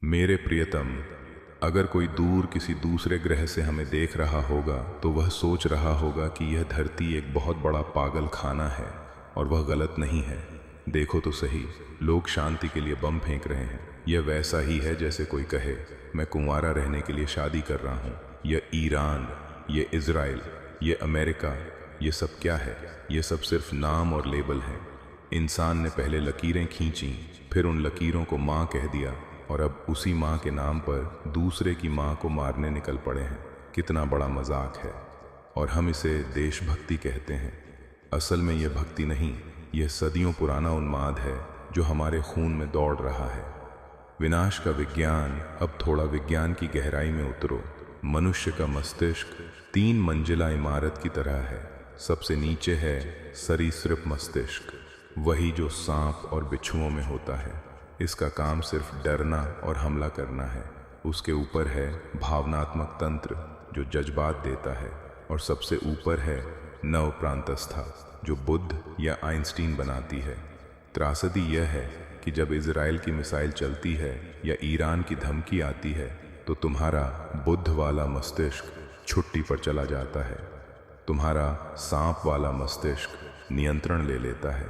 मेरे प्रियतम, अगर कोई दूर किसी दूसरे ग्रह से हमें देख रहा होगा तो वह सोच रहा होगा कि यह धरती एक बहुत बड़ा पागल खाना है, और वह गलत नहीं है। देखो तो सही, लोग शांति के लिए बम फेंक रहे हैं। यह वैसा ही है जैसे कोई कहे मैं कुंवारा रहने के लिए शादी कर रहा हूँ। यह ईरान, ये इज़राइल, ये अमेरिका, ये सब क्या है? ये सब सिर्फ नाम और लेबल हैं। इंसान ने पहले लकीरें खींची, फिर उन लकीरों को माँ कह दिया, और अब उसी माँ के नाम पर दूसरे की माँ को मारने निकल पड़े हैं। कितना बड़ा मजाक है। और हम इसे देशभक्ति कहते हैं। असल में यह भक्ति नहीं, यह सदियों पुराना उन्माद है जो हमारे खून में दौड़ रहा है। विनाश का विज्ञान। अब थोड़ा विज्ञान की गहराई में उतरो। मनुष्य का मस्तिष्क 3 मंजिला इमारत की तरह है। सबसे नीचे है सरीसृप मस्तिष्क, वही जो सांप और बिच्छुओं में होता है। इसका काम सिर्फ डरना और हमला करना है। उसके ऊपर है भावनात्मक तंत्र, जो जज्बात देता है। और सबसे ऊपर है नवप्रांतस्था, जो बुद्ध या आइंस्टीन बनाती है। त्रासदी यह है कि जब इजराइल की मिसाइल चलती है या ईरान की धमकी आती है तो तुम्हारा बुद्ध वाला मस्तिष्क छुट्टी पर चला जाता है। तुम्हारा सांप वाला मस्तिष्क नियंत्रण ले लेता है।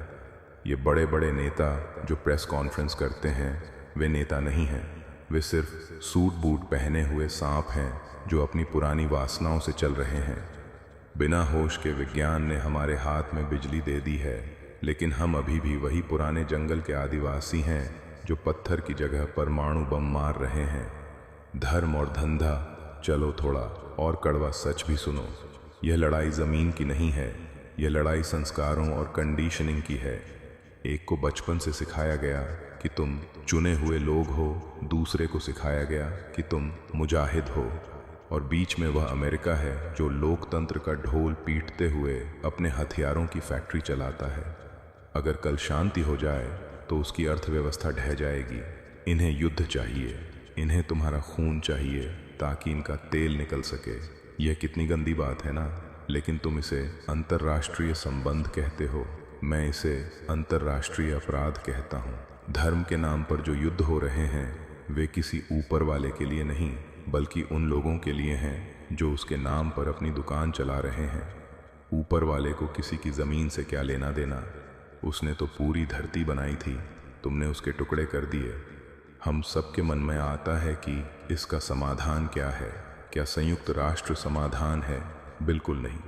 ये बड़े बड़े नेता जो प्रेस कॉन्फ्रेंस करते हैं, वे नेता नहीं हैं। वे सिर्फ सूट बूट पहने हुए सांप हैं जो अपनी पुरानी वासनाओं से चल रहे हैं। बिना होश के विज्ञान ने हमारे हाथ में बिजली दे दी है, लेकिन हम अभी भी वही पुराने जंगल के आदिवासी हैं जो पत्थर की जगह परमाणु बम मार रहे हैं। धर्म और धंधा। चलो थोड़ा और कड़वा सच भी सुनो। यह लड़ाई ज़मीन की नहीं है, यह लड़ाई संस्कारों और कंडीशनिंग की है। एक को बचपन से सिखाया गया कि तुम चुने हुए लोग हो, दूसरे को सिखाया गया कि तुम मुजाहिद हो, और बीच में वह अमेरिका है जो लोकतंत्र का ढोल पीटते हुए अपने हथियारों की फैक्ट्री चलाता है। अगर कल शांति हो जाए तो उसकी अर्थव्यवस्था ढह जाएगी। इन्हें युद्ध चाहिए, इन्हें तुम्हारा खून चाहिए ताकि इनका तेल निकल सके। यह कितनी गंदी बात है ना, लेकिन तुम इसे अंतर्राष्ट्रीय संबंध कहते हो। मैं इसे अंतर्राष्ट्रीय अपराध कहता हूँ। धर्म के नाम पर जो युद्ध हो रहे हैं वे किसी ऊपर वाले के लिए नहीं, बल्कि उन लोगों के लिए हैं जो उसके नाम पर अपनी दुकान चला रहे हैं। ऊपर वाले को किसी की ज़मीन से क्या लेना देना? उसने तो पूरी धरती बनाई थी, तुमने उसके टुकड़े कर दिए। हम सबके मन में आता है कि इसका समाधान क्या है। क्या संयुक्त राष्ट्र समाधान है? बिल्कुल नहीं।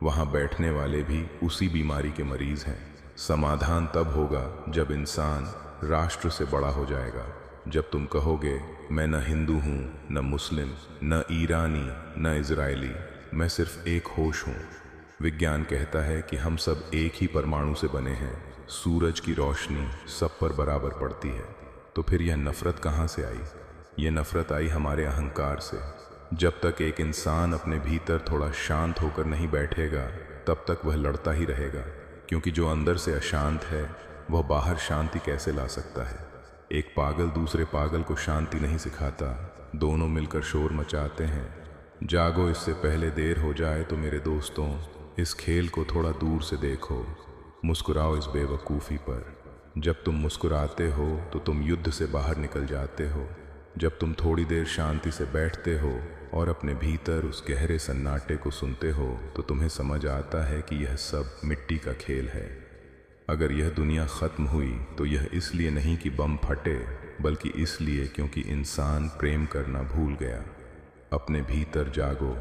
वहाँ बैठने वाले भी उसी बीमारी के मरीज हैं। समाधान तब होगा जब इंसान राष्ट्र से बड़ा हो जाएगा। जब तुम कहोगे मैं न हिंदू हूँ, न मुस्लिम, न ईरानी, न इजरायली, मैं सिर्फ एक होश हूँ। विज्ञान कहता है कि हम सब एक ही परमाणु से बने हैं। सूरज की रोशनी सब पर बराबर पड़ती है। तो फिर यह नफरत कहाँ से आई? यह नफरत आई हमारे अहंकार से। जब तक एक इंसान अपने भीतर थोड़ा शांत होकर नहीं बैठेगा, तब तक वह लड़ता ही रहेगा। क्योंकि जो अंदर से अशांत है वह बाहर शांति कैसे ला सकता है? एक पागल दूसरे पागल को शांति नहीं सिखाता, दोनों मिलकर शोर मचाते हैं। जागो, इससे पहले देर हो जाए। तो मेरे दोस्तों, इस खेल को थोड़ा दूर से देखो। मुस्कुराओ इस बेवकूफ़ी पर। जब तुम मुस्कुराते हो तो तुम युद्ध से बाहर निकल जाते हो। जब तुम थोड़ी देर शांति से बैठते हो और अपने भीतर उस गहरे सन्नाटे को सुनते हो तो तुम्हें समझ आता है कि यह सब मिट्टी का खेल है। अगर यह दुनिया ख़त्म हुई तो यह इसलिए नहीं कि बम फटे, बल्कि इसलिए क्योंकि इंसान प्रेम करना भूल गया। अपने भीतर जागो,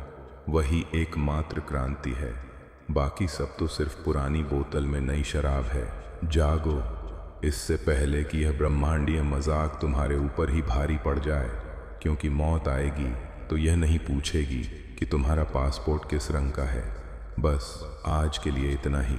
वही एकमात्र क्रांति है। बाकी सब तो सिर्फ पुरानी बोतल में नई शराब है। जागो, इससे पहले कि यह ब्रह्मांडीय मजाक तुम्हारे ऊपर ही भारी पड़ जाए। क्योंकि मौत आएगी तो यह नहीं पूछेगी कि तुम्हारा पासपोर्ट किस रंग का है। बस आज के लिए इतना ही।